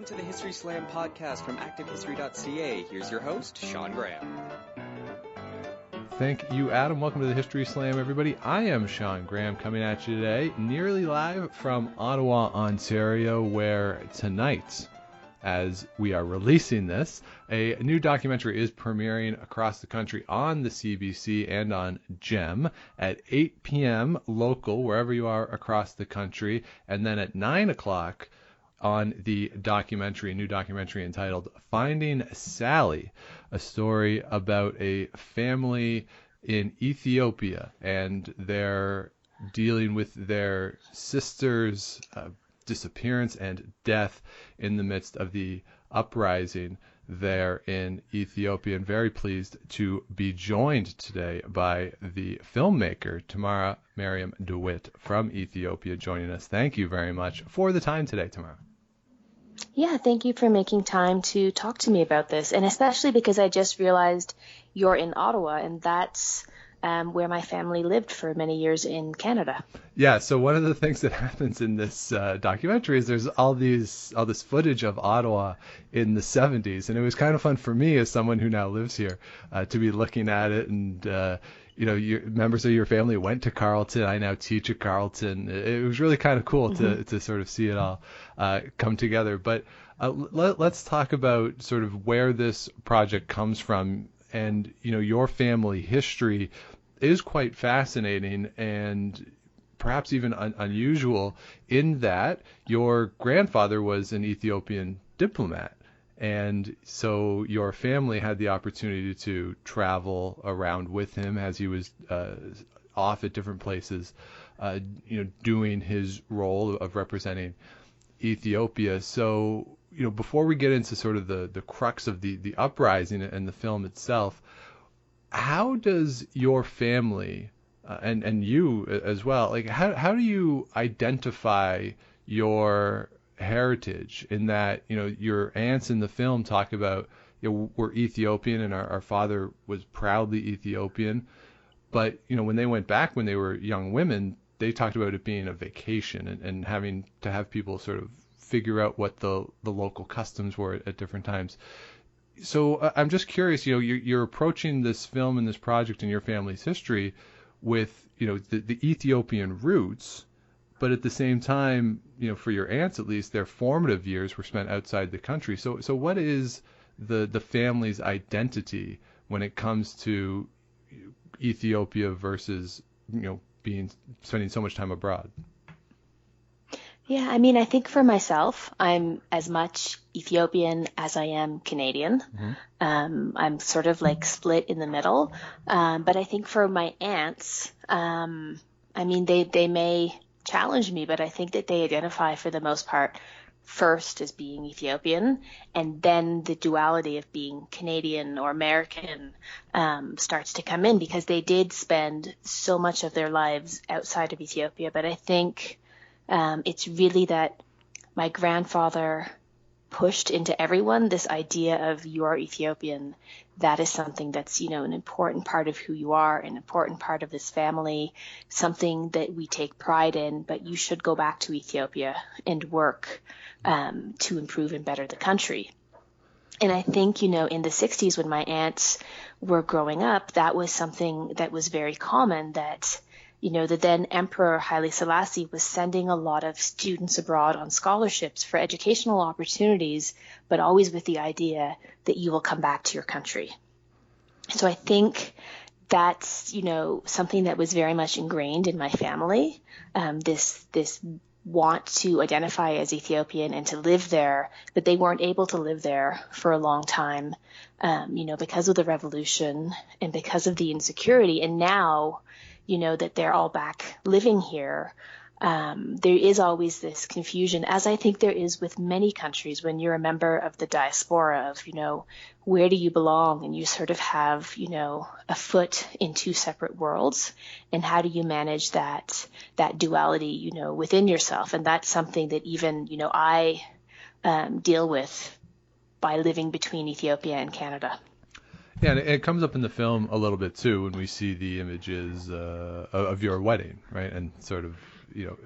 welcome to the History Slam podcast from Activehistory.ca. Here's your host, Sean Graham. Thank you, Adam. Welcome to the History Slam, everybody. I am Sean Graham coming at you today, nearly live from Ottawa, Ontario, where tonight, as we are releasing this, a new documentary is premiering across the country on the CBC and on GEM at 8 p.m. local, wherever you are across the country, and then at 9 o'clock on the documentary, a new documentary entitled Finding Sally, a story about a family in Ethiopia and their dealing with their sister's disappearance and death in the midst of the uprising there in Ethiopia. And very pleased to be joined today by the filmmaker, Tamara Mariam Dawit from Ethiopia, joining us. Thank you very much for the time today, Tamara. Yeah, thank you for making time to talk to me about this, and especially because I just realized you're in Ottawa, and that's where my family lived for many years in Canada. Yeah, so one of the things that happens in this documentary is there's all this footage of Ottawa in the 70s, and it was kind of fun for me as someone who now lives here to be looking at it. And members of your family went to Carleton. I now teach at Carleton. It was really kind of cool to sort of see it all come together. But let's talk about sort of where this project comes from. And, your family history is quite fascinating and perhaps even unusual in that your grandfather was an Ethiopian diplomat. And so your family had the opportunity to travel around with him as he was off at different places, doing his role of representing Ethiopia. So, before we get into sort of the crux of the uprising and the film itself, how does your family and you as well, like how do you identify your heritage in that, your aunts in the film talk about, we're Ethiopian and our father was proudly Ethiopian, but, when they went back when they were young women, they talked about it being a vacation and having to have people sort of figure out what the local customs were at different times. So I'm just curious, you're approaching this film and this project in your family's history with, the Ethiopian roots, but at the same time, for your aunts at least, their formative years were spent outside the country. So what is the family's identity when it comes to Ethiopia versus, spending so much time abroad? Yeah, I think for myself, I'm as much Ethiopian as I am Canadian. I'm sort of like split in the middle. But I think for my aunts, they may challenge me, but I think that they identify for the most part first as being Ethiopian, and then the duality of being Canadian or American starts to come in because they did spend so much of their lives outside of Ethiopia. But I think it's really that my grandfather pushed into everyone this idea of you are Ethiopian. That is something that's, an important part of who you are, an important part of this family, something that we take pride in, but you should go back to Ethiopia and work to improve and better the country. And I think, in the 60s when my aunts were growing up, that was something that was very common that the then Emperor Haile Selassie was sending a lot of students abroad on scholarships for educational opportunities, but always with the idea that you will come back to your country. So I think that's, something that was very much ingrained in my family, this want to identify as Ethiopian and to live there, but they weren't able to live there for a long time, because of the revolution and because of the insecurity. And now, that they're all back living here, there is always this confusion, as I think there is with many countries when you're a member of the diaspora of, where do you belong? And you sort of have, a foot in two separate worlds. And how do you manage that duality, within yourself? And that's something that even, I deal with by living between Ethiopia and Canada. Yeah, and it comes up in the film a little bit too when we see the images of your wedding, right? And sort of,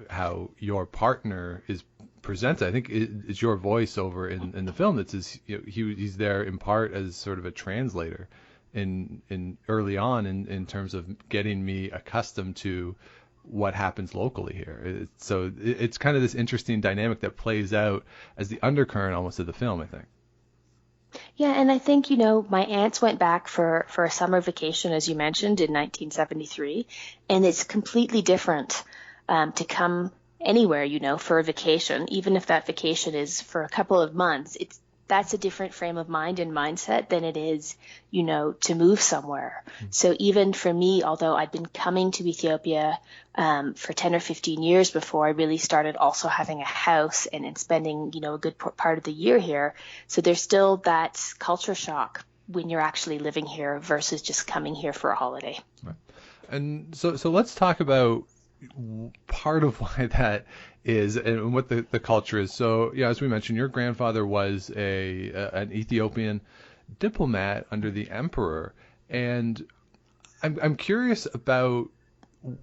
how your partner is presented. I think it's your voiceover in the film that says he's there in part as sort of a translator in early on in terms of getting me accustomed to what happens locally here. So it's kind of this interesting dynamic that plays out as the undercurrent almost of the film, I think. Yeah, and I think, my aunts went back for a summer vacation, as you mentioned, in 1973, and it's completely different to come anywhere, for a vacation, even if that vacation is for a couple of months. That's a different frame of mind and mindset than it is, to move somewhere. So even for me, although I'd been coming to Ethiopia for 10 or 15 years before I really started also having a house and spending, a good part of the year here. So there's still that culture shock when you're actually living here versus just coming here for a holiday. Right. And so let's talk about part of why that is and what the culture is. So, as we mentioned, your grandfather was an Ethiopian diplomat under the emperor, and I'm curious about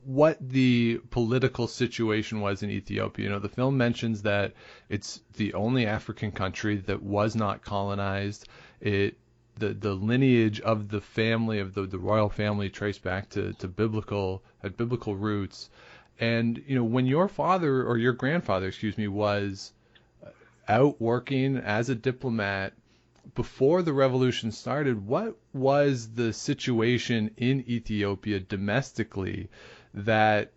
what the political situation was in Ethiopia. The film mentions that it's the only African country that was not colonized. The lineage of the family, of the royal family, traced back to biblical roots. And when your father, or your grandfather, was out working as a diplomat before the revolution started, what was the situation in Ethiopia domestically that,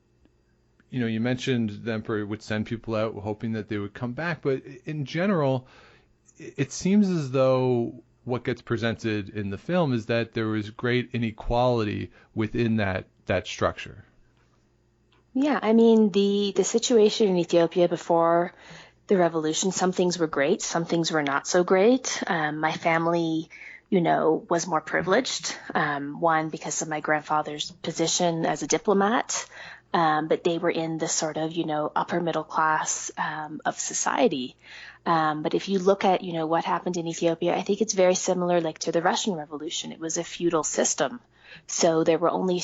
you mentioned the emperor would send people out hoping that they would come back, but in general, it seems as though what gets presented in the film is that there was great inequality within that structure. Yeah, I mean, the situation in Ethiopia before the revolution, some things were great, some things were not so great. My family, was more privileged, one, because of my grandfather's position as a diplomat, but they were in the sort of, upper middle class of society. But if you look at, what happened in Ethiopia, I think it's very similar to the Russian Revolution. It was a feudal system. So there were only,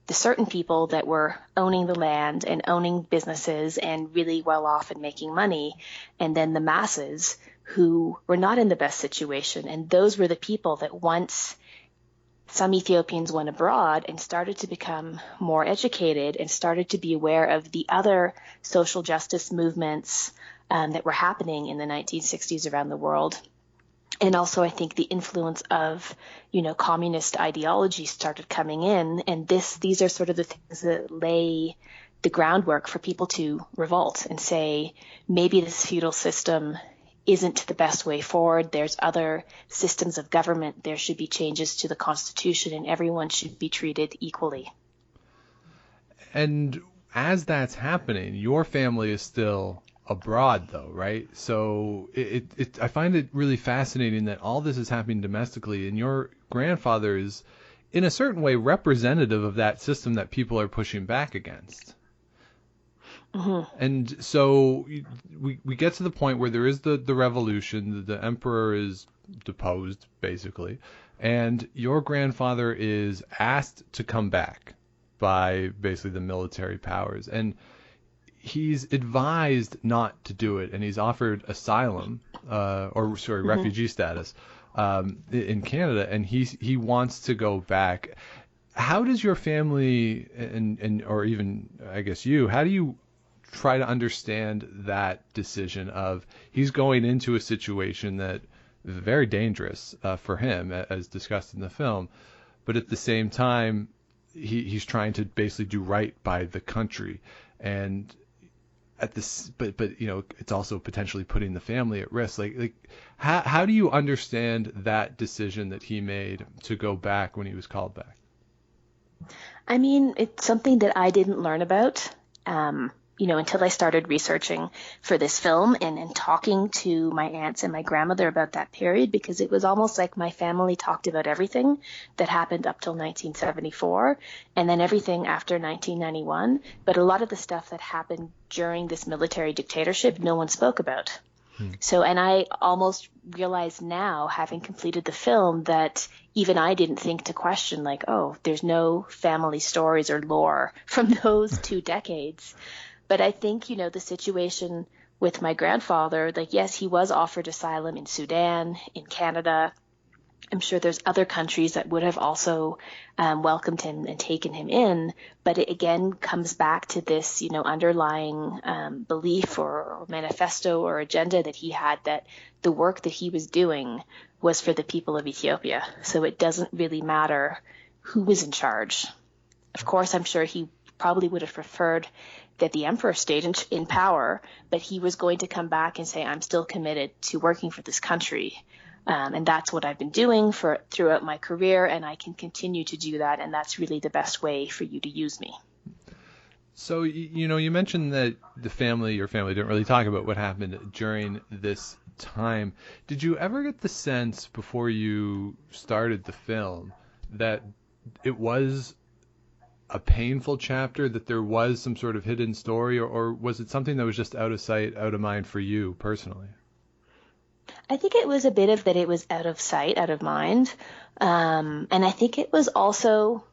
the certain people that were owning the land and owning businesses and really well off and making money, and then the masses who were not in the best situation. And those were the people that once some Ethiopians went abroad and started to become more educated and started to be aware of the other social justice movements that were happening in the 1960s around the world. And also, I think the influence of, communist ideology started coming in, and these are sort of the things that lay the groundwork for people to revolt and say, maybe this feudal system isn't the best way forward. There's other systems of government. There should be changes to the Constitution, and everyone should be treated equally. And as that's happening, your family is still abroad, though, right? So I find it really fascinating that all this is happening domestically, and your grandfather is, in a certain way, representative of that system that people are pushing back against. Mm-hmm. And so we get to the point where there is the revolution, the emperor is deposed, basically, and your grandfather is asked to come back by basically the military powers, and he's advised not to do it, and he's offered asylum, refugee status in Canada, and he wants to go back. How does your family and or even, I guess, how do you try to understand that decision of he's going into a situation that is very dangerous for him, as discussed in the film, but at the same time he's trying to basically do right by the country, and at this, but it's also potentially putting the family at risk. How do you understand that decision that he made to go back when he was called back? I mean, it's something that I didn't learn about, until I started researching for this film and talking to my aunts and my grandmother about that period, because it was almost like my family talked about everything that happened up till 1974 and then everything after 1991. But a lot of the stuff that happened during this military dictatorship, no one spoke about. So, and I almost realize now, having completed the film, that even I didn't think to question, there's no family stories or lore from those 2 decades. But I think, the situation with my grandfather, like, yes, he was offered asylum in Sudan, in Canada. I'm sure there's other countries that would have also welcomed him and taken him in, but it again comes back to this, underlying belief or manifesto or agenda that he had, that the work that he was doing was for the people of Ethiopia. So it doesn't really matter who was in charge. Of course, I'm sure he probably would have preferred that the emperor stayed in power, but he was going to come back and say, I'm still committed to working for this country. And that's what I've been doing throughout my career, and I can continue to do that, and that's really the best way for you to use me. So, you mentioned that your family didn't really talk about what happened during this time. Did you ever get the sense before you started the film that it was a painful chapter, that there was some sort of hidden story, or was it something that was just out of sight, out of mind for you personally? I think it was a bit of that. It was out of sight, out of mind. And I think it was also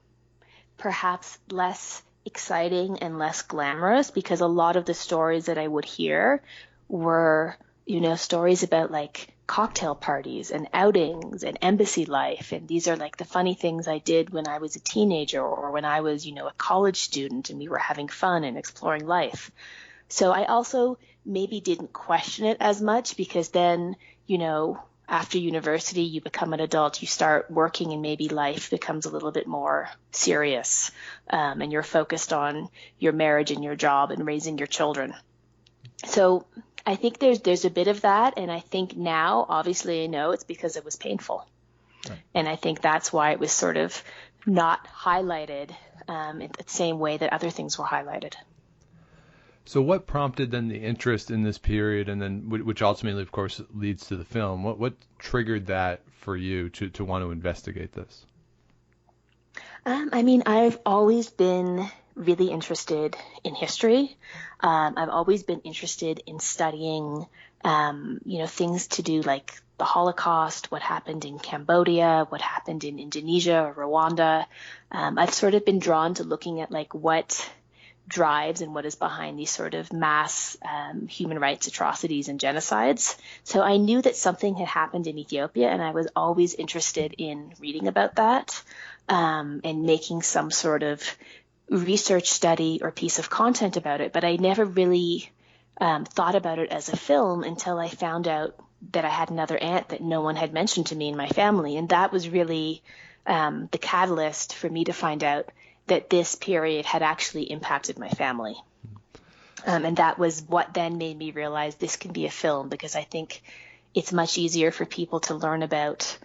perhaps less exciting and less glamorous, because a lot of the stories that I would hear were, stories about like cocktail parties and outings and embassy life. And these are like the funny things I did when I was a teenager or when I was, a college student and we were having fun and exploring life. So I also maybe didn't question it as much, because then, after university, you become an adult, you start working, and maybe life becomes a little bit more serious, and you're focused on your marriage and your job and raising your children. So I think there's a bit of that, and I think now, obviously, I know it's because it was painful. Right. And I think that's why it was sort of not highlighted in the same way that other things were highlighted. So what prompted then the interest in this period, and then which ultimately, of course, leads to the film? What triggered that for you to want to investigate this? I've always been really interested in history. I've always been interested in studying, things to do like the Holocaust, what happened in Cambodia, what happened in Indonesia or Rwanda. I've sort of been drawn to looking at like what drives and what is behind these sort of mass human rights atrocities and genocides. So I knew that something had happened in Ethiopia, and I was always interested in reading about that and making some sort of research study or piece of content about it. But I never really thought about it as a film until I found out that I had another aunt that no one had mentioned to me in my family. And that was really the catalyst for me to find out that this period had actually impacted my family. And that was what then made me realize this can be a film, because I think it's much easier for people to learn about,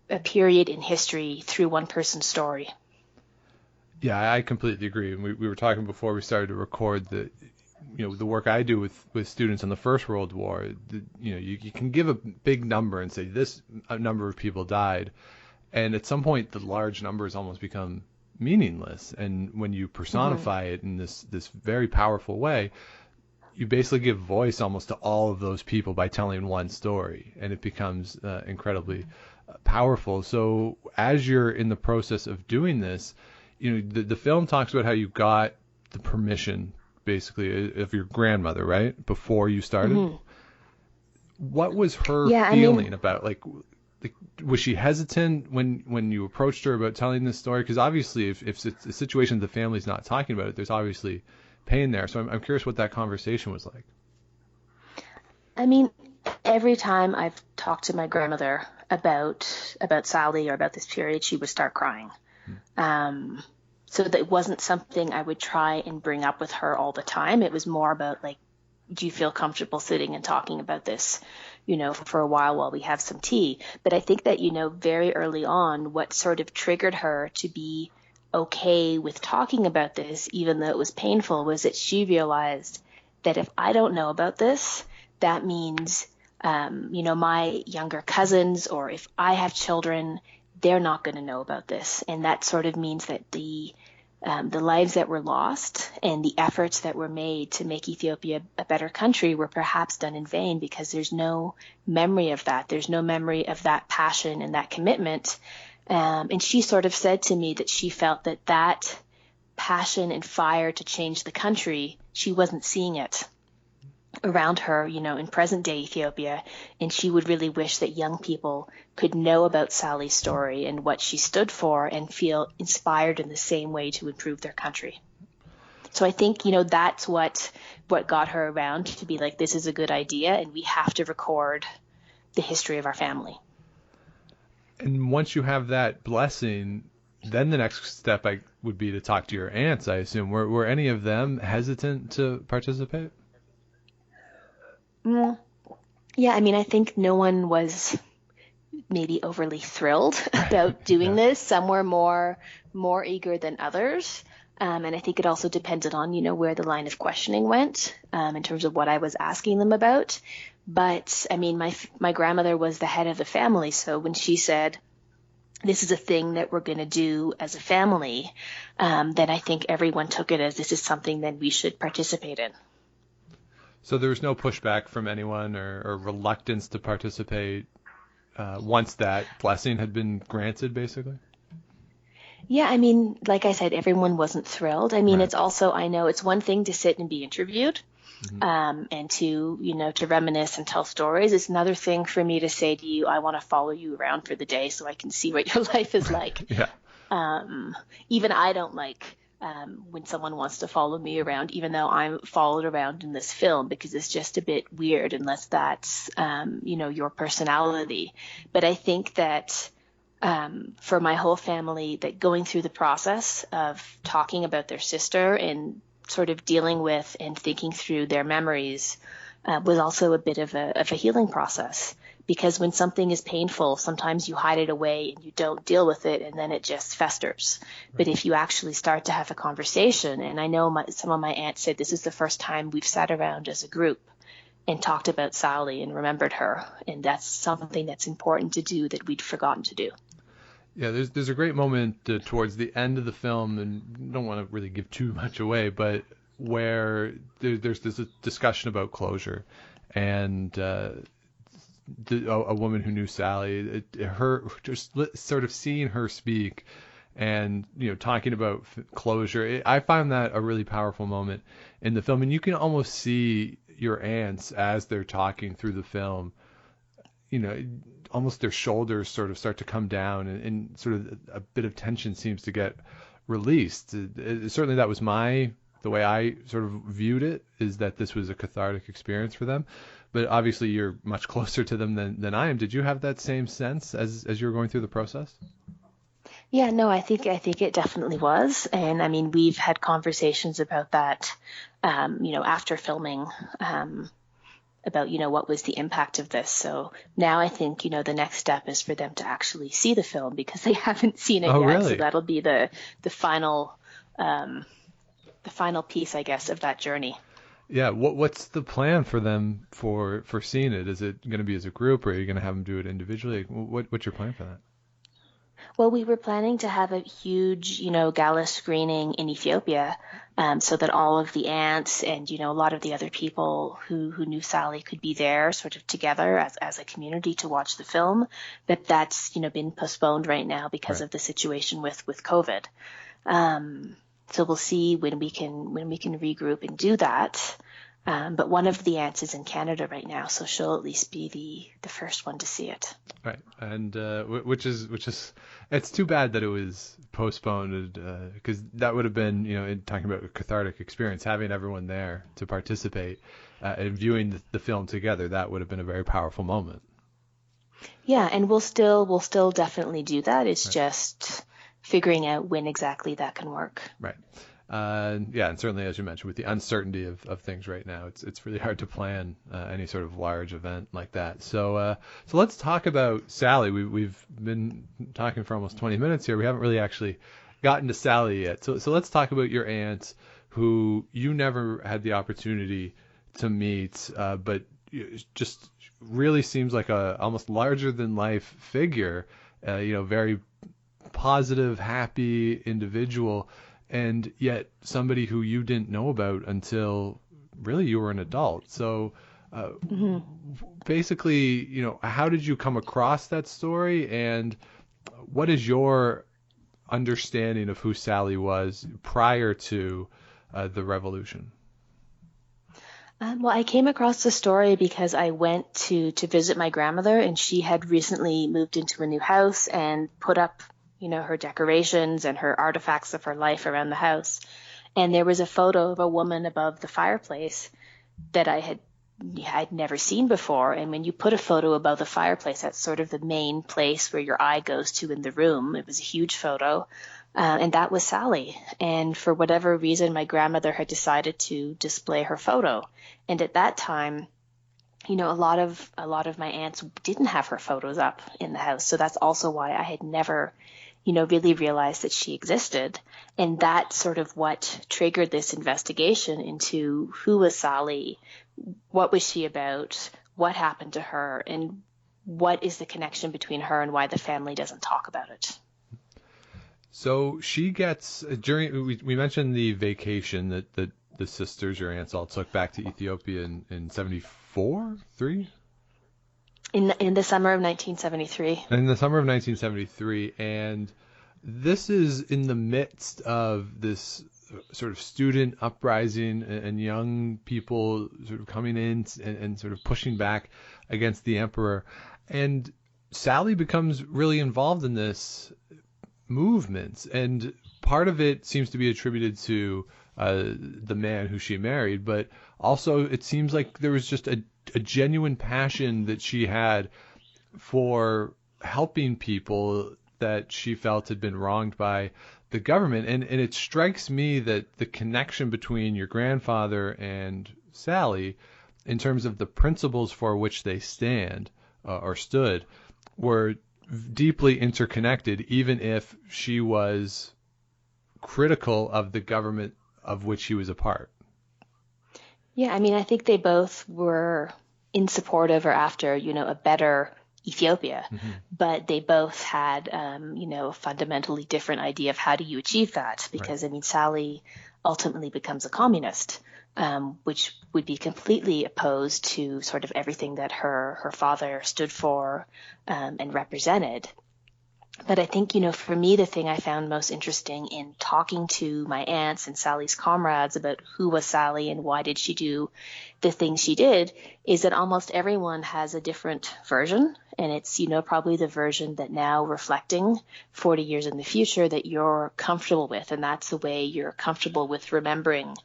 a period in history through one person's story. Yeah, I completely agree. And we were talking before we started to record that, the work I do with students in the First World War, you can give a big number and say this number of people died. And at some point, the large numbers almost become meaningless. And when you personify it in this very powerful way, you basically give voice almost to all of those people by telling one story. And it becomes incredibly powerful. So as you're in the process of doing this, the film talks about how you got the permission, basically, of your grandmother, right, before you started. Mm-hmm. What was her feeling about, like, was she hesitant when you approached her about telling this story? Because obviously, if it's a situation the family's not talking about it, there's obviously pain there. So I'm curious what that conversation was like. Every time I've talked to my grandmother about Saudi or about this period, she would start crying. So that it wasn't something I would try and bring up with her all the time. It was more about like, do you feel comfortable sitting and talking about this, for a while we have some tea? But I think that, very early on, what sort of triggered her to be okay with talking about this, even though it was painful, was that she realized that if I don't know about this, that means, my younger cousins, or if I have children, they're not going to know about this. And that sort of means that the lives that were lost and the efforts that were made to make Ethiopia a better country were perhaps done in vain, because there's no memory of that. There's no memory of that passion and that commitment. And she sort of said to me that she felt that passion and fire to change the country, she wasn't seeing it. around her, in present day Ethiopia, and she would really wish that young people could know about Sally's story and what she stood for and feel inspired in the same way to improve their country. So I think, that's what got her around to be like, this is a good idea and we have to record the history of our family. And once you have that blessing, then the next step would be to talk to your aunts, I assume. Were any of them hesitant to participate? Yeah, I mean, I think no one was maybe overly thrilled about doing this. Some were more eager than others. And I think it also depended on, where the line of questioning went in terms of what I was asking them about. But I mean, my grandmother was the head of the family. So when she said, this is a thing that we're going to do as a family, then I think everyone took it as this is something that we should participate in. So there was no pushback from anyone or reluctance to participate once that blessing had been granted, basically? Yeah, I mean, like I said, everyone wasn't thrilled. I mean, Right. It's also, I know it's one thing to sit and be interviewed and to, to reminisce and tell stories. It's another thing for me to say to you, I want to follow you around for the day so I can see what your life is like. Yeah. Even I don't like when someone wants to follow me around, even though I'm followed around in this film, because it's just a bit weird unless that's, your personality. But I think that for my whole family, that going through the process of talking about their sister and sort of dealing with and thinking through their memories was also a bit of a healing process. Because when something is painful, sometimes you hide it away and you don't deal with it, and then it just festers. Right. But if you actually start to have a conversation, and I know some of my aunts said this is the first time we've sat around as a group and talked about Sally and remembered her, and that's something that's important to do that we'd forgotten to do. Yeah, there's a great moment towards the end of the film, and don't want to really give too much away, but where there's this discussion about closure, and a woman who knew Sally, her just sort of seeing her speak, and talking about closure. I find that a really powerful moment in the film, and you can almost see your aunts as they're talking through the film. Almost their shoulders sort of start to come down, and sort of a bit of tension seems to get released. Certainly that was the way I sort of viewed it, is that this was a cathartic experience for them. But obviously you're much closer to them than I am. Did you have that same sense as you were going through the process? Yeah, no, I think it definitely was. And I mean, we've had conversations about that, after filming, about, what was the impact of this. So now I think, the next step is for them to actually see the film, because they haven't seen it yet. Really? So that'll be the final piece, I guess, of that journey. Yeah. What's the plan for them for seeing it? Is it going to be as a group, or are you going to have them do it individually? What's your plan for that? Well, we were planning to have a huge, gala screening in Ethiopia, so that all of the aunts and, a lot of the other people who knew Sally could be there sort of together as a community to watch the film. But that's, been postponed right now because of the situation with COVID. So we'll see when we can regroup and do that. But one of the aunts is in Canada right now, so she'll at least be the first one to see it. Right, and which is it's too bad that it was postponed, because that would have been, in talking about a cathartic experience, having everyone there to participate and viewing the film together, that would have been a very powerful moment. Yeah, and we'll still definitely do that. It's just figuring out when exactly that can work. Right. Yeah, and certainly, as you mentioned, with the uncertainty of things right now, it's really hard to plan any sort of large event like that. So let's talk about Sally. We've been talking for almost 20 minutes here. We haven't really actually gotten to Sally yet. So let's talk about your aunt, who you never had the opportunity to meet, but just really seems like a almost larger than life figure. Very positive, happy individual. And yet somebody who you didn't know about until really you were an adult. So basically, how did you come across that story, and what is your understanding of who Sally was prior to the revolution? Well, I came across the story because I went to visit my grandmother, and she had recently moved into a new house and put up, her decorations and her artifacts of her life around the house. And there was a photo of a woman above the fireplace that I'd never seen before. And when you put a photo above the fireplace, that's sort of the main place where your eye goes to in the room. It was a huge photo. And that was Sally. And for whatever reason, my grandmother had decided to display her photo. And at that time, a lot of my aunts didn't have her photos up in the house. So that's also why I had never, really realized that she existed. And that's sort of what triggered this investigation into who was Sally, what was she about, what happened to her, and what is the connection between her and why the family doesn't talk about it. So she gets, we mentioned the vacation that the sisters, your aunts, all took back to Ethiopia in 74, 3? In the summer of 1973. In the summer of 1973, and this is in the midst of this sort of student uprising and young people sort of coming in and sort of pushing back against the emperor. And Sally becomes really involved in this movement, and part of it seems to be attributed to the man who she married, but also it seems like there was just a genuine passion that she had for helping people that she felt had been wronged by the government. And it strikes me that the connection between your grandfather and Sally, in terms of the principles for which they stand or stood, were deeply interconnected, even if she was critical of the government of which she was a part. Yeah, I mean, I think they both were in support of or after, a better Ethiopia, but they both had, a fundamentally different idea of how do you achieve that? Because, right. I mean, Sally ultimately becomes a communist, which would be completely opposed to sort of everything that her father stood for and represented. But I think, for me, the thing I found most interesting in talking to my aunts and Sally's comrades about who was Sally and why did she do the things she did is that almost everyone has a different version. And it's, probably the version that now reflecting 40 years in the future that you're comfortable with. And that's the way you're comfortable with remembering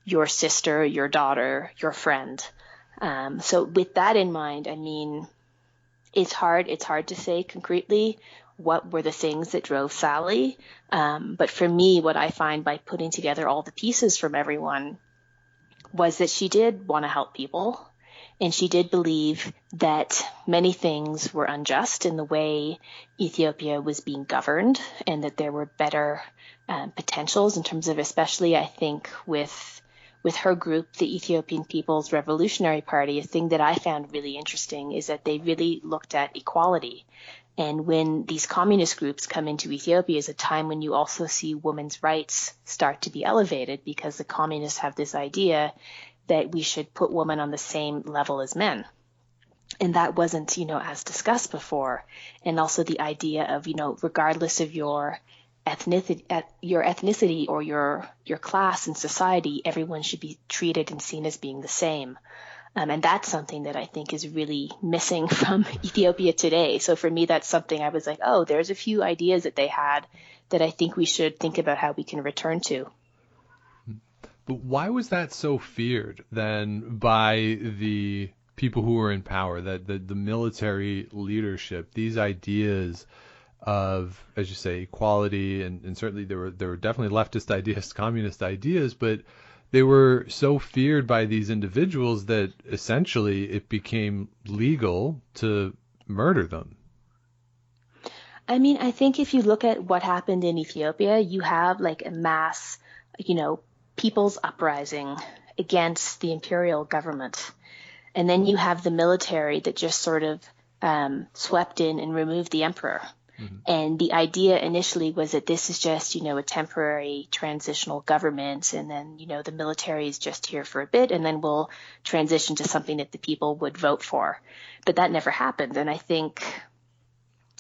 your sister, your daughter, your friend. So with that in mind, I mean, it's hard to say concretely what were the things that drove Sally. But for me, what I find by putting together all the pieces from everyone was that she did want to help people. And she did believe that many things were unjust in the way Ethiopia was being governed, and that there were better potentials in terms of, especially, I think, with her group, the Ethiopian People's Revolutionary Party. A thing that I found really interesting is that they really looked at equality. And when these communist groups come into Ethiopia is a time when you also see women's rights start to be elevated, because the communists have this idea that we should put women on the same level as men. And that wasn't, as discussed before. And also the idea of, regardless of your ethnicity or your class in society, everyone should be treated and seen as being the same. And that's something that I think is really missing from Ethiopia today. So for me, that's something I was like, oh, there's a few ideas that they had that I think we should think about how we can return to. But why was that so feared then by the people who were in power, that the military leadership, these ideas of, as you say, equality, and certainly there were definitely leftist ideas, communist ideas, but they were so feared by these individuals that essentially it became legal to murder them? I mean, I think if you look at what happened in Ethiopia, you have like a mass, people's uprising against the imperial government. And then you have the military that just sort of swept in and removed the emperor. Mm-hmm. And the idea initially was that this is just, a temporary transitional government. And then, the military is just here for a bit, and then we'll transition to something that the people would vote for. But that never happened. And I think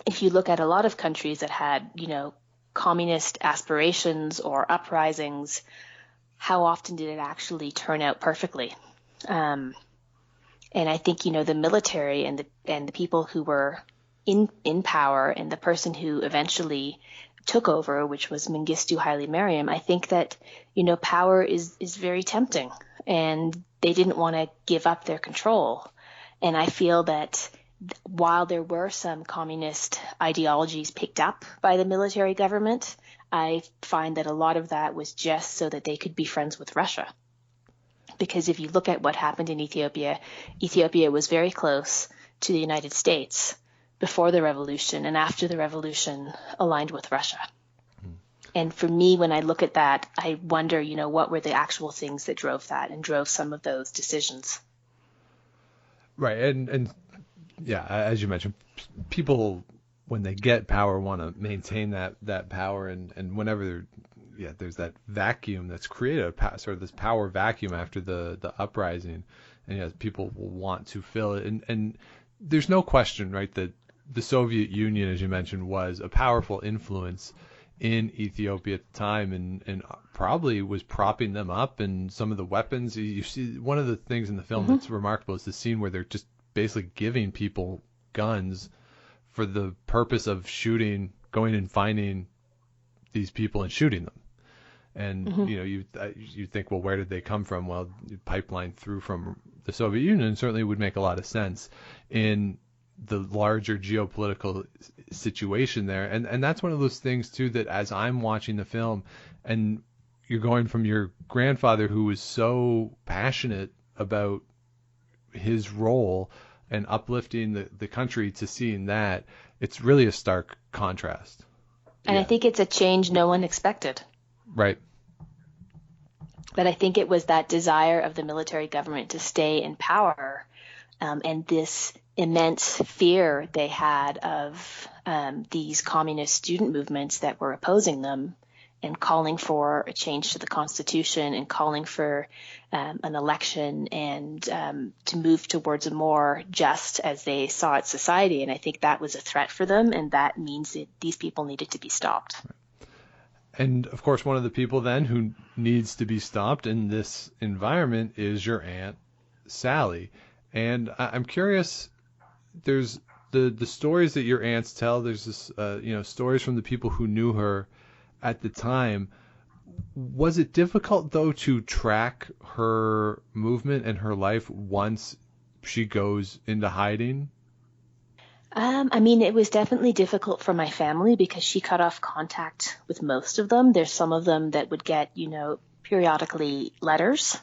if you look at a lot of countries that had, communist aspirations or uprisings, how often did it actually turn out perfectly? And I think, the military and the people who were in power, and the person who eventually took over, which was Mengistu Haile Mariam, I think that, power is very tempting, and they didn't want to give up their control. And I feel that while there were some communist ideologies picked up by the military government, I find that a lot of that was just so that they could be friends with Russia. Because if you look at what happened in Ethiopia, Ethiopia was very close to the United States before the revolution, and after the revolution aligned with Russia. And for me, when I look at that, I wonder, what were the actual things that drove that and drove some of those decisions. Right. And yeah, as you mentioned, people, when they get power, want to maintain that power. And whenever there's that vacuum that's created, sort of this power vacuum after the uprising, and people will want to fill it. And there's no question, right, that the Soviet Union, as you mentioned, was a powerful influence in Ethiopia at the time, and probably was propping them up. And some of the weapons, you see, one of the things in the film that's remarkable is the scene where they're just basically giving people guns for the purpose of going and finding these people and shooting them. And you think, well, where did they come from? Well, pipeline through from the Soviet Union certainly would make a lot of sense in the larger geopolitical situation there. And that's one of those things too, that as I'm watching the film, and you're going from your grandfather who was so passionate about his role and uplifting the country, to seeing that, it's really a stark contrast. And I think it's a change no one expected. Right. But I think it was that desire of the military government to stay in power, and this immense fear they had of these communist student movements that were opposing them, and calling for a change to the Constitution, and calling for an election, and to move towards a more just, as they saw it, society. And I think that was a threat for them, and that means that these people needed to be stopped. And of course, one of the people then who needs to be stopped in this environment is your Aunt Sally. And I'm curious, there's the stories that your aunts tell. There's this, stories from the people who knew her at the time. Was it difficult, though, to track her movement and her life once she goes into hiding? It was definitely difficult for my family because she cut off contact with most of them. There's some of them that would get, periodically letters,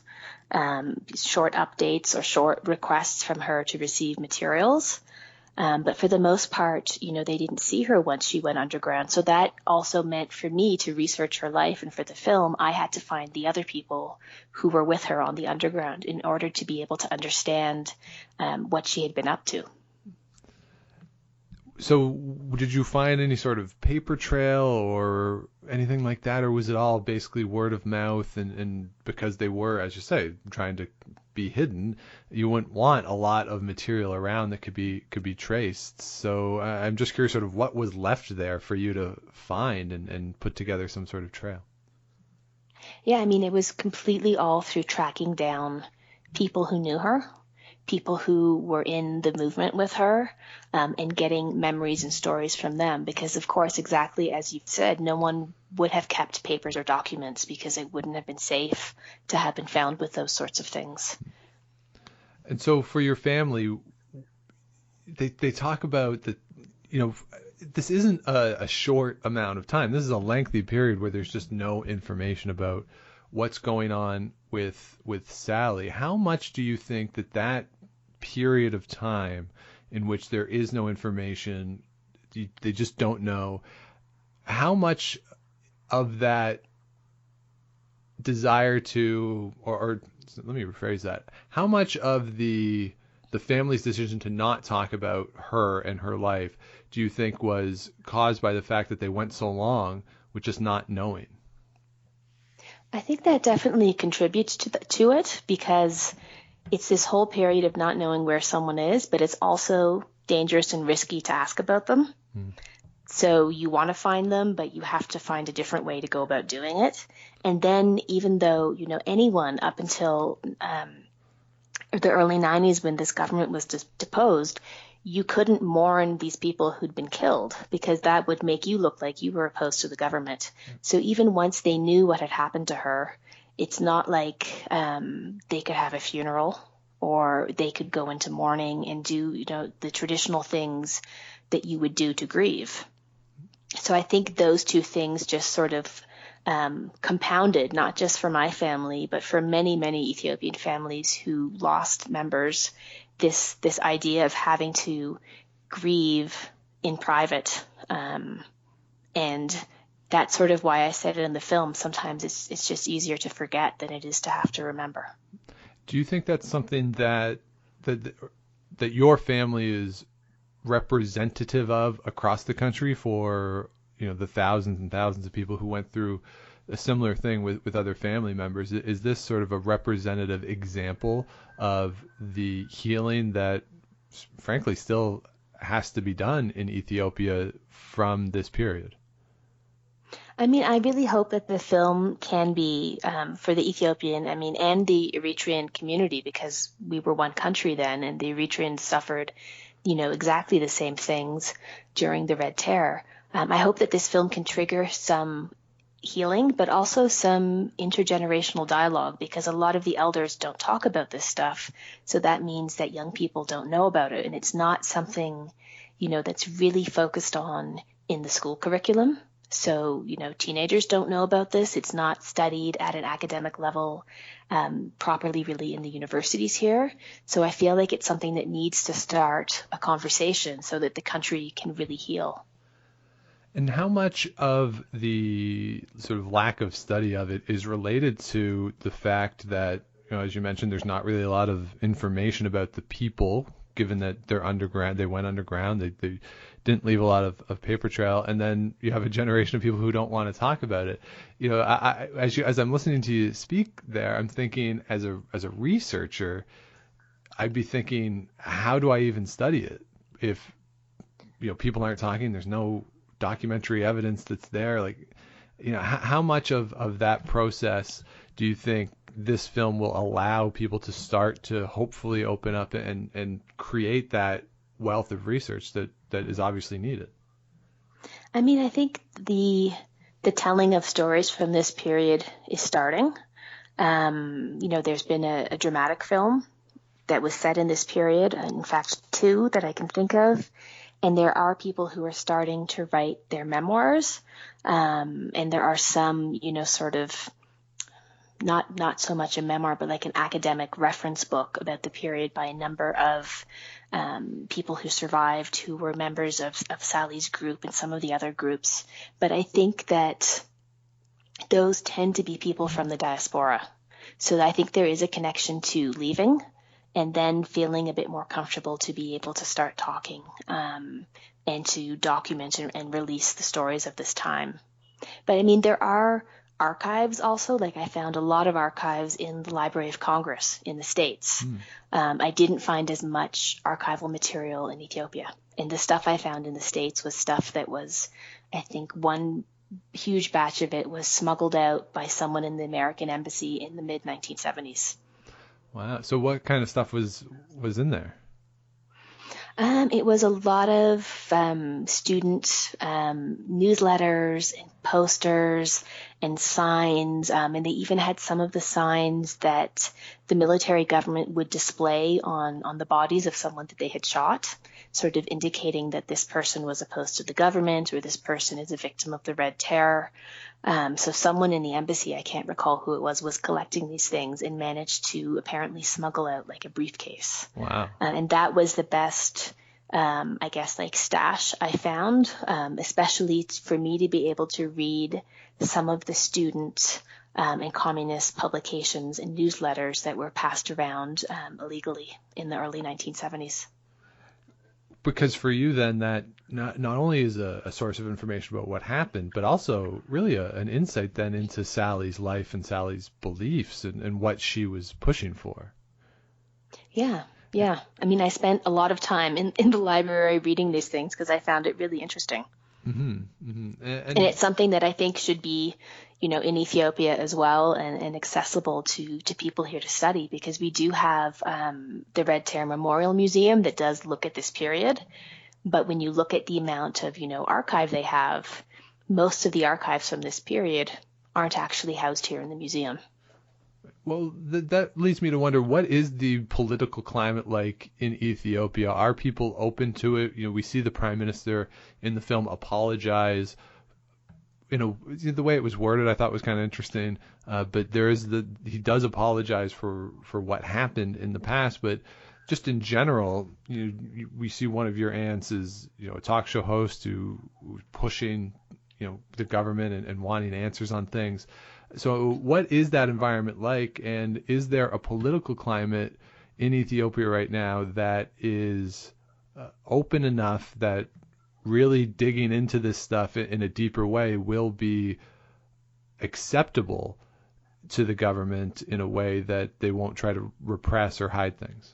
short updates or short requests from her to receive materials. But for the most part, they didn't see her once she went underground. So that also meant for me to research her life. And for the film, I had to find the other people who were with her on the underground in order to be able to understand what she had been up to. So did you find any sort of paper trail or anything like that, or was it all basically word of mouth? And because they were, as you say, trying to be hidden, you wouldn't want a lot of material around that could be traced. So I'm just curious, sort of what was left there for you to find and put together some sort of trail. Yeah, it was completely all through tracking down people who knew her, people who were in the movement with her, and getting memories and stories from them. Because, of course, exactly as you said, no one would have kept papers or documents because it wouldn't have been safe to have been found with those sorts of things. And so for your family, they talk about that, this isn't a short amount of time. This is a lengthy period where there's just no information about what's going on with Sally. How much do you think that period of time in which there is no information, they just don't know, how much of that desire to, or let me rephrase that, how much of the family's decision to not talk about her and her life do you think was caused by the fact that they went so long with just not knowing? I think that definitely contributes to it, because it's this whole period of not knowing where someone is, but it's also dangerous and risky to ask about them. So you want to find them, but you have to find a different way to go about doing it. And then even though, anyone up until the early 90s when this government was deposed, you couldn't mourn these people who'd been killed because that would make you look like you were opposed to the government. So even once they knew what had happened to her, it's not like they could have a funeral or they could go into mourning and do, the traditional things that you would do to grieve. So I think those two things just sort of compounded, not just for my family, but for many, many Ethiopian families who lost members, this idea of having to grieve in private. And that's sort of why I said it in the film. Sometimes it's just easier to forget than it is to have to remember. Do you think that's something that your family is representative of across the country for the thousands and thousands of people who went through a similar thing with other family members? Is this sort of a representative example of the healing that frankly still has to be done in Ethiopia from this period? I mean, I really hope that the film can be for the Ethiopian, and the Eritrean community, because we were one country then, and the Eritreans suffered, exactly the same things during the Red Terror. I hope that this film can trigger some healing, but also some intergenerational dialogue, because a lot of the elders don't talk about this stuff. So that means that young people don't know about it. And it's not something, that's really focused on in the school curriculum. So, teenagers don't know about this. It's not studied at an academic level properly really in the universities here. So I feel like it's something that needs to start a conversation so that the country can really heal. And how much of the sort of lack of study of it is related to the fact that, as you mentioned, there's not really a lot of information about the people, given that they're underground, they went underground, they didn't leave a lot of paper trail, and then you have a generation of people who don't want to talk about it. As I'm listening to you speak there, I'm thinking as a researcher, I'd be thinking, how do I even study it if people aren't talking? There's no documentary evidence that's there. How much of that process do you think this film will allow people to start to hopefully open up and create that wealth of research that is obviously needed? I think the telling of stories from this period is starting. There's been a dramatic film that was set in this period, in fact, 2 that I can think of. And there are people who are starting to write their memoirs. And there are some, sort of not so much a memoir, but like an academic reference book about the period by a number of people who survived, who were members of Sally's group and some of the other groups. But I think that those tend to be people from the diaspora. So I think there is a connection to leaving and then feeling a bit more comfortable to be able to start talking and to document and release the stories of this time. But there are archives also. Like I found a lot of archives in the Library of Congress in the States. I didn't find as much archival material in Ethiopia. And the stuff I found in the States was stuff that was, I think one huge batch of it was smuggled out by someone in the American embassy in the mid 1970s. Wow. So what kind of stuff was in there? It was a lot of student newsletters and posters and signs, and they even had some of the signs that the military government would display on the bodies of someone that they had shot, sort of indicating that this person was opposed to the government or this person is a victim of the Red Terror. So someone in the embassy, I can't recall who it was collecting these things and managed to apparently smuggle out like a briefcase. Wow. And that was the best, stash I found, especially for me to be able to read some of the student and communist publications and newsletters that were passed around illegally in the early 1970s. Because for you then that not only is a source of information about what happened, but also really an insight then into Sally's life and Sally's beliefs and what she was pushing for. Yeah. I spent a lot of time in the library reading these things because I found it really interesting. Mm-hmm. Mm-hmm. And it's something that I think should be, in Ethiopia as well, and accessible to people here to study, because we do have the Red Terror Memorial Museum that does look at this period. But when you look at the amount of, archive they have, most of the archives from this period aren't actually housed here in the museum. Well, that leads me to wonder, what is the political climate like in Ethiopia? Are people open to it? We see the prime minister in the film apologize. The way it was worded, I thought was kind of interesting. But he does apologize for what happened in the past. But just in general, we see one of your aunts is, a talk show host who's pushing, the government and wanting answers on things. So what is that environment like? And is there a political climate in Ethiopia right now that is open enough that really digging into this stuff in a deeper way will be acceptable to the government in a way that they won't try to repress or hide things?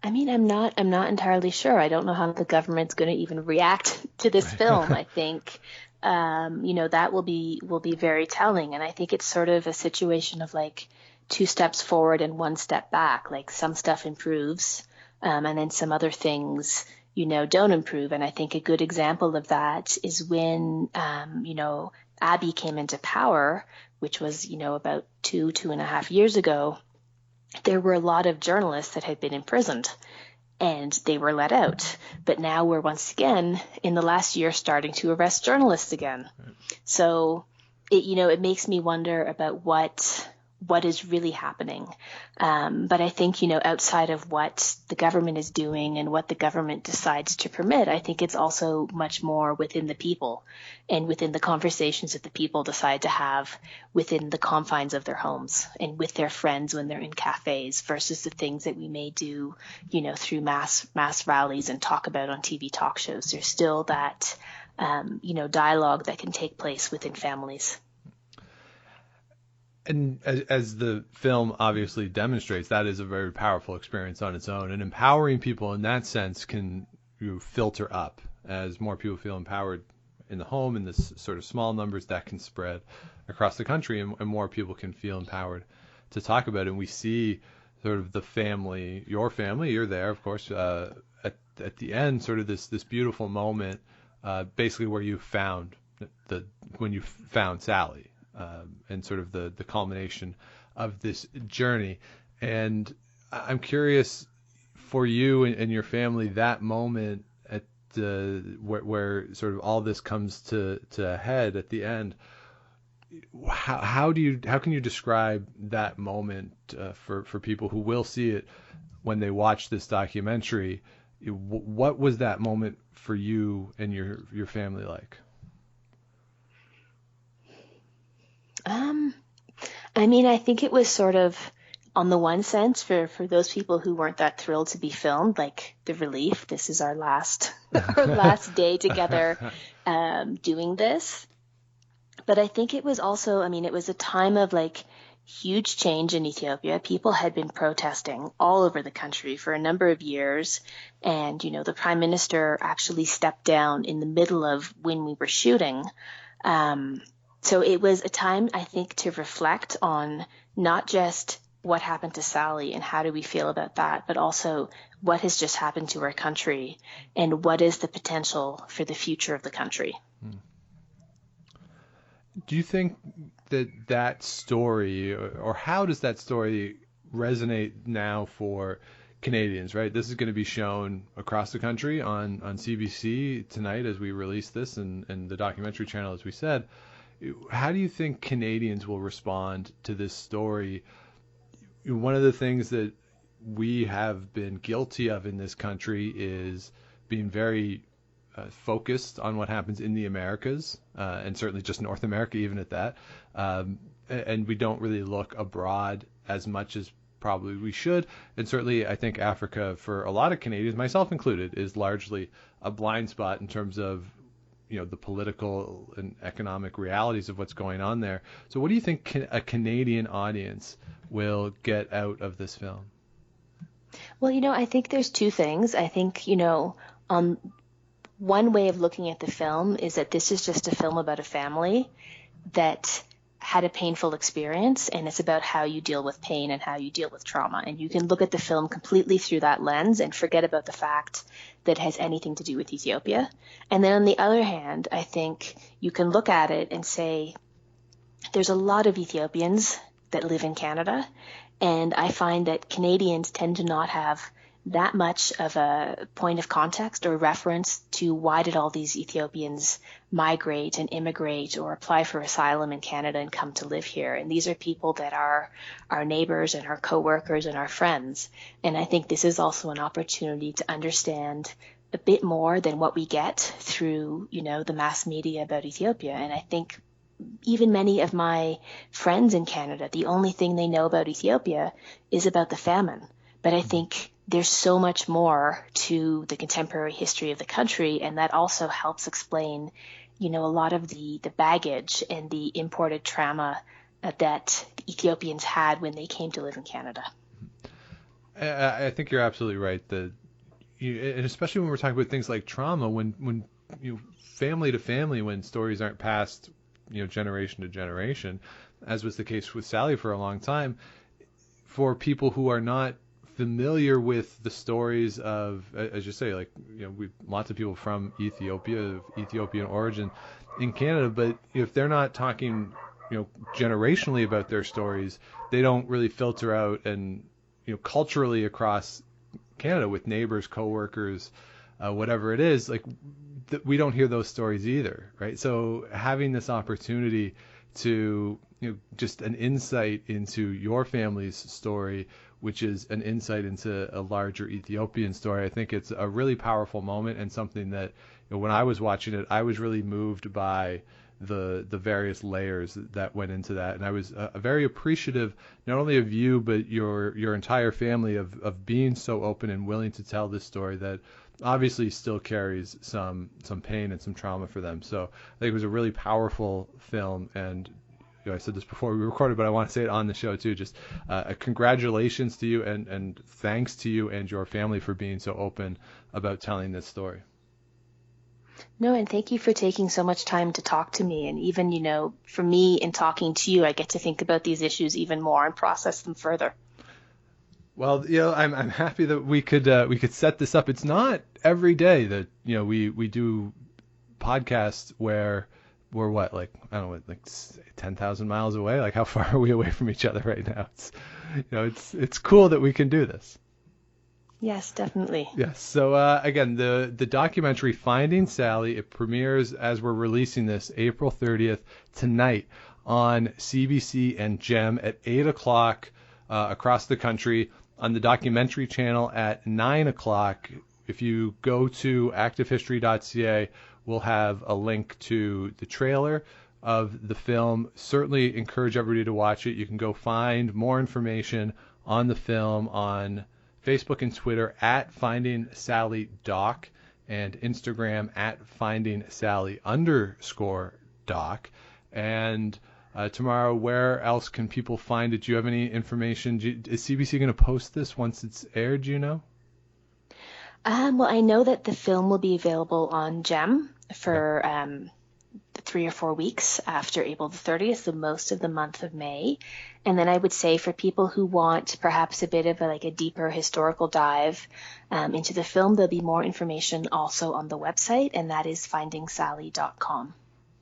I mean, I'm not entirely sure. I don't know how the government's going to even react to this film. I think, that will be very telling. And I think it's sort of a situation of like 2 steps forward and 1 step back. Like some stuff improves, and then some other things, don't improve. And I think a good example of that is when, Abiy came into power, which was, about 2.5 years ago. There were a lot of journalists that had been imprisoned, and they were let out. But now we're once again in the last year starting to arrest journalists again. So it makes me wonder about what is really happening. But I think, outside of what the government is doing and what the government decides to permit, I think it's also much more within the people and within the conversations that the people decide to have within the confines of their homes and with their friends when they're in cafes, versus the things that we may do, through mass rallies and talk about on TV talk shows. There's still that, dialogue that can take place within families. And as the film obviously demonstrates, that is a very powerful experience on its own. And empowering people in that sense can filter up. As more people feel empowered in the home, in this sort of small numbers, that can spread across the country, and more people can feel empowered to talk about it. And we see sort of the family, your family, you're there, of course, at the end, sort of this beautiful moment, basically where you found when you found Sally. And sort of the culmination of this journey. And I'm curious for you and your family, that moment at where sort of all this comes to a head at the end. How can you describe that moment for people who will see it when they watch this documentary? What was that moment for you and your family like? I mean, I think it was sort of, on the one sense, for those people who weren't that thrilled to be filmed, like the relief. This is our last day together doing this. But I think it was also, it was a time of like huge change in Ethiopia. People had been protesting all over the country for a number of years. And, the prime minister actually stepped down in the middle of when we were shooting. So it was a time, I think, to reflect on not just what happened to Sally and how do we feel about that, but also what has just happened to our country and what is the potential for the future of the country. Do you think that story, or how does that story resonate now for Canadians, right? This is going to be shown across the country on CBC tonight as we release this, and the documentary channel, as we said. How do you think Canadians will respond to this story? One of the things that we have been guilty of in this country is being very focused on what happens in the Americas, and certainly just North America, even at that. And we don't really look abroad as much as probably we should. And certainly I think Africa, for a lot of Canadians, myself included, is largely a blind spot in terms of the political and economic realities of what's going on there. So what do you think a Canadian audience will get out of this film? Well, I think there's 2 things. I think, one way of looking at the film is that this is just a film about a family, that had a painful experience, and it's about how you deal with pain and how you deal with trauma. And you can look at the film completely through that lens and forget about the fact that it has anything to do with Ethiopia. And then on the other hand, I think you can look at it and say, there's a lot of Ethiopians that live in Canada, and I find that Canadians tend to not have that much of a point of context or reference to why did all these Ethiopians migrate and immigrate or apply for asylum in Canada and come to live here. And these are people that are our neighbors and our coworkers and our friends. And I think this is also an opportunity to understand a bit more than what we get through, the mass media about Ethiopia. And I think even many of my friends in Canada, the only thing they know about Ethiopia is about the famine. But I think there's so much more to the contemporary history of the country, and that also helps explain, a lot of the baggage and the imported trauma that Ethiopians had when they came to live in Canada. I think you're absolutely right. And especially when we're talking about things like trauma, when family to family, when stories aren't passed, generation to generation, as was the case with Sally for a long time, for people who are not familiar with the stories of, as you say, we lots of people from Ethiopia, of Ethiopian origin in Canada, but if they're not talking, generationally about their stories, they don't really filter out and, culturally across Canada with neighbors, coworkers, whatever it is, we don't hear those stories either, right? So having this opportunity to, just an insight into your family's story, which is an insight into a larger Ethiopian story, I think it's a really powerful moment, and something that, when I was watching it, I was really moved by the various layers that went into that. And I was very appreciative, not only of you, but your entire family of being so open and willing to tell this story that obviously still carries some pain and some trauma for them. So I think it was a really powerful film, and I said this before we recorded, but I want to say it on the show too. Just congratulations to you, and thanks to you and your family for being so open about telling this story. No, and thank you for taking so much time to talk to me. And even, for me in talking to you, I get to think about these issues even more and process them further. Well, I'm happy that we could set this up. It's not every day that, we do podcasts where we're what, I don't know, 10,000 miles away? How far are we away from each other right now? It's cool that we can do this. Yes, definitely. Yes. So again, the documentary Finding Sally, it premieres as we're releasing this April 30th tonight on CBC and GEM at 8 o'clock across the country, on the documentary channel at 9 o'clock. If you go to Activehistory.ca, we'll have a link to the trailer of the film. Certainly encourage everybody to watch it. You can go find more information on the film on Facebook and Twitter at Finding Sally Doc, and Instagram at Finding Sally _doc. And Tamara, where else can people find it? Do you have any information? Is CBC going to post this once it's aired, do you know? Well, I know that the film will be available on GEM for 3 or 4 weeks after April the 30th, so most of the month of May. And then I would say for people who want perhaps a bit of a deeper historical dive into the film, there'll be more information also on the website, and that is findingsally.com.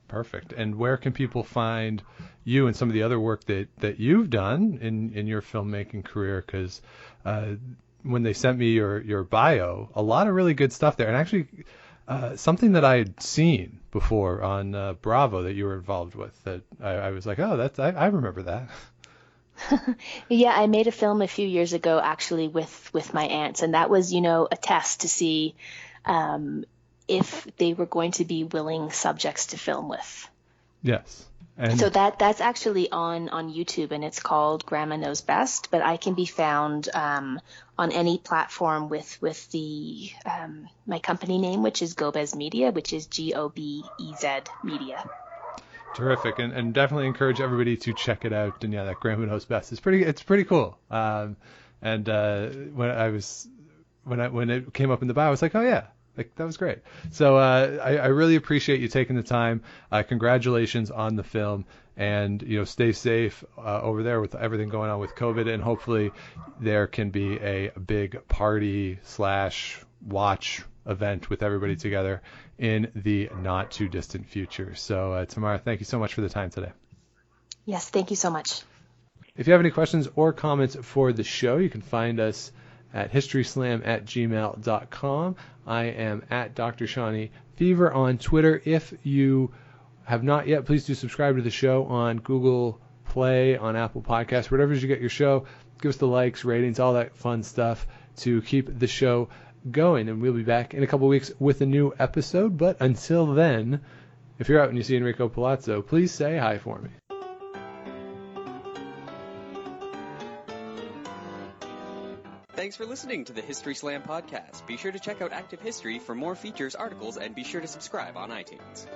Perfect. And where can people find you and some of the other work that you've done in your filmmaking career? Because when they sent me your bio, a lot of really good stuff there. And actually something that I had seen before on Bravo that you were involved with, that I was like, oh, I remember that. Yeah, I made a film a few years ago actually with my aunts, and that was, a test to see if they were going to be willing subjects to film with. Yes. And so that's actually on YouTube, and it's called Grandma Knows Best, but I can be found on any platform with the my company name, which is Gobez Media, which is GOBEZ Media. Terrific, and definitely encourage everybody to check it out. And yeah, that Grandma Knows Best is pretty cool. And when it came up in the bio, I was like, oh yeah, Like, that was great. So I really appreciate you taking the time. Congratulations on the film, and stay safe over there with everything going on with COVID, and hopefully there can be a big party / watch event with everybody together in the not too distant future. So Tamara, thank you so much for the time today. Yes, thank you so much. If you have any questions or comments for the show, you can find us at historyslam@gmail.com. I am at Dr. Shawnee Fever on Twitter. If you have not yet, please do subscribe to the show on Google Play, on Apple Podcasts, wherever you get your show. Give us the likes, ratings, all that fun stuff to keep the show going. And we'll be back in a couple weeks with a new episode. But until then, if you're out and you see Enrico Palazzo, please say hi for me. Thanks for listening to the History Slam podcast. Be sure to check out Active History for more features, articles, and be sure to subscribe on iTunes.